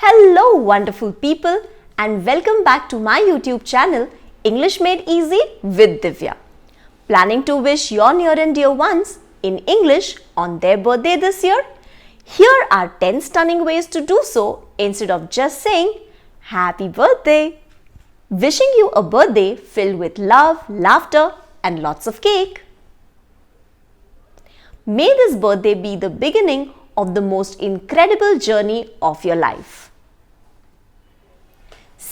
Hello wonderful people and welcome back to my YouTube channel English Made Easy with Divya. Planning to wish your near and dear ones in English on their birthday this year? Here are 10 stunning ways to do so instead of just saying Happy Birthday. Wishing you a birthday filled with love, laughter and lots of cake. May this birthday be the beginning of the most incredible journey of your life.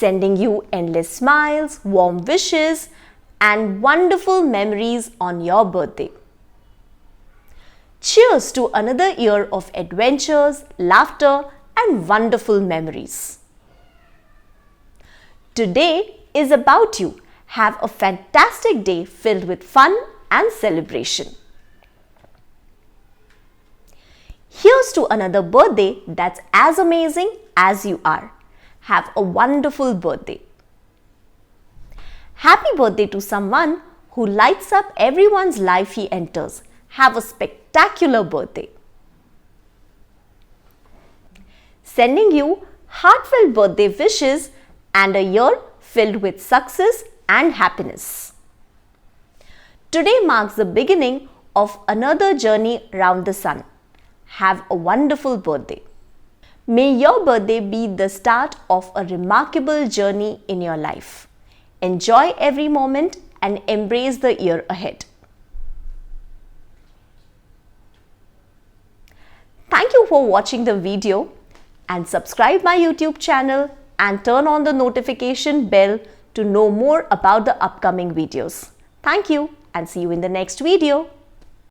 Sending you endless smiles, warm wishes, and wonderful memories on your birthday. Cheers to another year of adventures, laughter, and wonderful memories. Today is about you. Have a fantastic day filled with fun and celebration. Here's to another birthday that's as amazing as you are. Have a wonderful birthday. Happy birthday to someone who lights up everyone's life he enters. Have a spectacular birthday. Sending you heartfelt birthday wishes and a year filled with success and happiness. Today marks the beginning of another journey round the sun. Have a wonderful birthday. May your birthday be the start of a remarkable journey in your life. Enjoy every moment and embrace the year ahead. Thank you for watching the video and subscribe my YouTube channel and turn on the notification bell to know more about the upcoming videos. Thank you and see you in the next video.